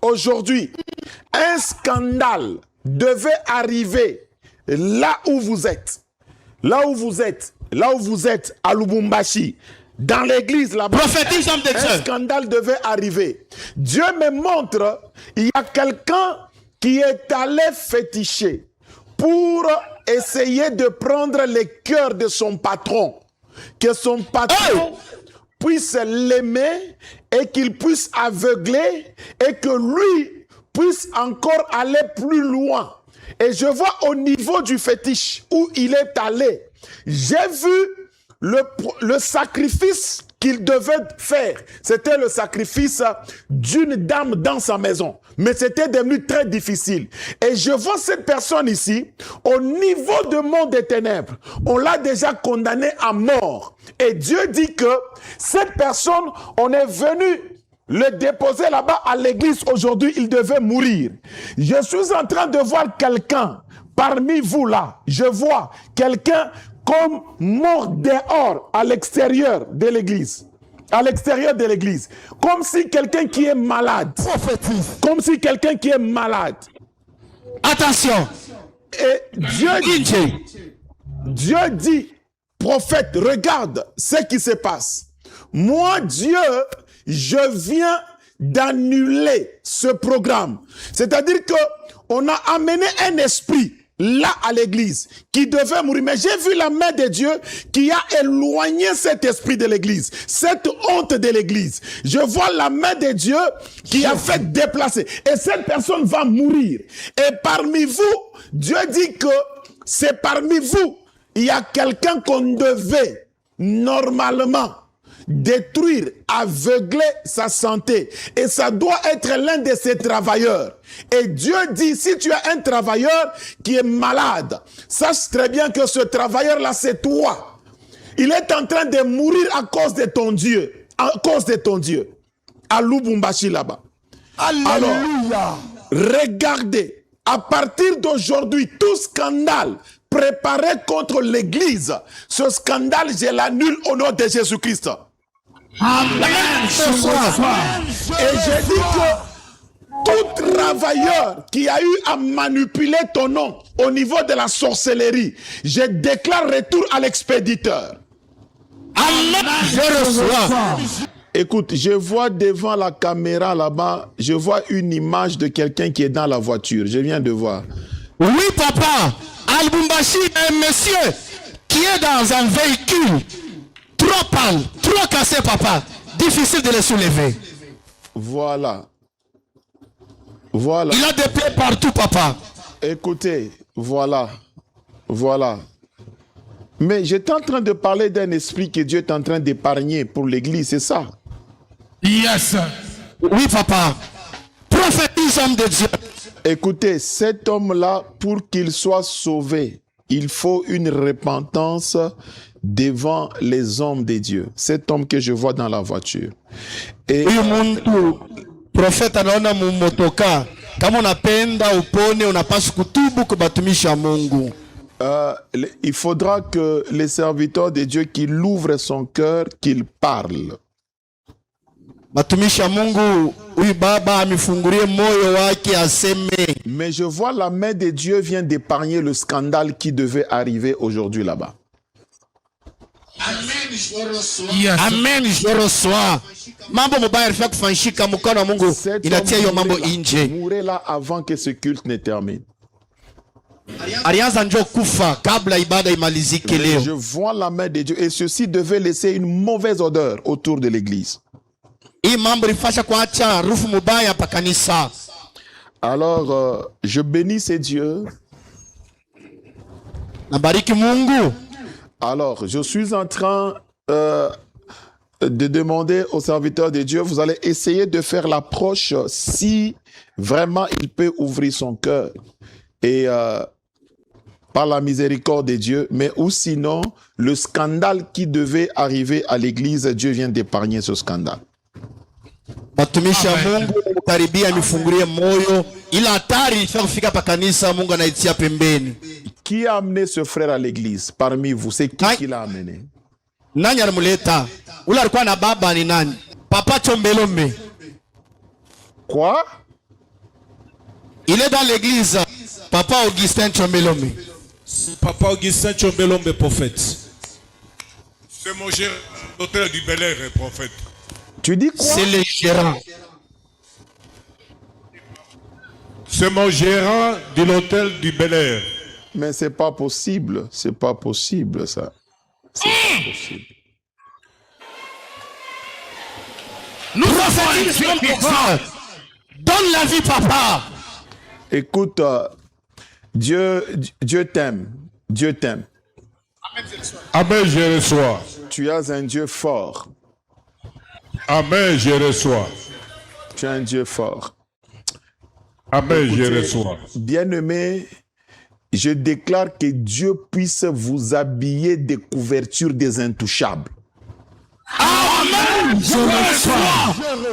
aujourd'hui, un scandale devait arriver là où vous êtes, à Lubumbashi, dans l'église là-bas, un scandale devait arriver. Dieu me montre, il y a quelqu'un qui est allé féticher pour essayer de prendre les cœurs de son patron, que son patron puisse l'aimer et qu'il puisse aveugler et que lui puisse encore aller plus loin. Et je vois au niveau du fétiche où il est allé, j'ai vu le sacrifice qu'il devait faire. C'était le sacrifice d'une dame dans sa maison. Mais c'était devenu très difficile. Et je vois cette personne ici, au niveau de monde des ténèbres, on l'a déjà condamné à mort. Et Dieu dit que cette personne, on est venu le déposer là-bas à l'église. Aujourd'hui, il devait mourir. Je suis en train de voir quelqu'un parmi vous là. Je vois quelqu'un comme mort dehors à l'extérieur de l'église. À l'extérieur de l'église. Comme si quelqu'un qui est malade. Comme si quelqu'un qui est malade. Attention. Et Dieu dit, prophète, regarde ce qui se passe. Moi, Dieu, je viens d'annuler ce programme. C'est-à-dire qu'on a amené un esprit là à l'église qui devait mourir. Mais j'ai vu la main de Dieu qui a éloigné cet esprit de l'église, cette honte de l'église. Je vois la main de Dieu qui a fait déplacer. Et cette personne va mourir. Et parmi vous, Dieu dit que c'est parmi vous, il y a quelqu'un qu'on devait normalement détruire, aveugler sa santé. Et ça doit être l'un de ses travailleurs. Et Dieu dit, si tu as un travailleur qui est malade, sache très bien que ce travailleur-là, c'est toi. Il est en train de mourir à cause de ton Dieu. À cause de ton Dieu. À Lubumbashi là-bas. Alors, regardez, à partir d'aujourd'hui, tout scandale préparé contre l'église, ce scandale, je l'annule au nom de Jésus-Christ. Amen. Et je dis que tout travailleur qui a eu à manipuler ton nom au niveau de la sorcellerie, je déclare retour à l'expéditeur. Amen. Je reçois. Écoute, je vois devant la caméra là-bas, je vois une image de quelqu'un qui est dans la voiture. Je viens de voir. Oui, papa. À Lubumbashi, un monsieur qui est dans un véhicule. Trop pâle, trop cassé, papa. Difficile de le soulever. Voilà. Voilà. Il a des plaies partout, papa. Écoutez, voilà. Voilà. Mais j'étais en train de parler d'un esprit que Dieu est en train d'épargner pour l'église, c'est ça? Yes. Oui, papa. Prophétise, homme de Dieu. Écoutez, cet homme-là, pour qu'il soit sauvé, il faut une repentance devant les hommes de Dieu. Cet homme que je vois dans la voiture. Et prophète anaona mumotoka kama unapenda upone unapaswa kutubu kwa batumishi wa Mungu. Il faudra que les serviteurs de Dieu qu'il ouvre son cœur, qu'il parle. Batumishi wa Mungu huyu baba amifungulie moyo wake aseme. Mais je vois la main de Dieu vient d'épargner le scandale qui devait arriver aujourd'hui là-bas. Amen, je reçois. Yes. Amen, je reçois. Mambo mubaya alifaa kufanyika mkono wa Mungu inatia hiyo mambo nje. Mourez là avant que ce culte ne termine. Alianza njoo kufa kabla ibada imalizike leo. Je vois la main de Dieu et ceci devait laisser une mauvaise odeur autour de l'église. Hii mambo ilifasha kuacha harufu mubaya pa kanisa. Alors je bénis ces dieux. Nabariki Mungu. Alors, je suis en train de demander aux serviteurs de Dieu, vous allez essayer de faire l'approche si vraiment il peut ouvrir son cœur et par la miséricorde de Dieu, mais ou sinon, le scandale qui devait arriver à l'église, Dieu vient d'épargner ce scandale. Batumishi wa Mungu karibia mifungulie moyo ila hatari ifika kufika pa kanisa Mungu anaitia pembeni. Qui a amené ce frère à l'église parmi vous? C'est qui l'a amené? Nani alimuleta? Ule alikuwa na baba ni nani? Papa Chombelombe. Quoi? Il est dans l'église. Papa Augustin Tchombelombe. Papa Augustin Tchombelombe, prophète. C'est mon gérant d'hôtel du Bel Air, prophète. Tu dis quoi? C'est le gérant. C'est mon gérant de l'hôtel du Bel Air. Mais c'est pas possible. C'est pas possible, ça. C'est pas possible. Nous prophétisons papa. Donne la vie, papa. Écoute, Dieu t'aime. Dieu t'aime. Amen, je reçois. Tu es un Dieu fort. Amen, je reçois. Tu es un Dieu fort. Amen, Écoutez, je reçois. bien-aimés, je déclare que Dieu puisse vous habiller des couvertures des intouchables. Amen. Je reçois.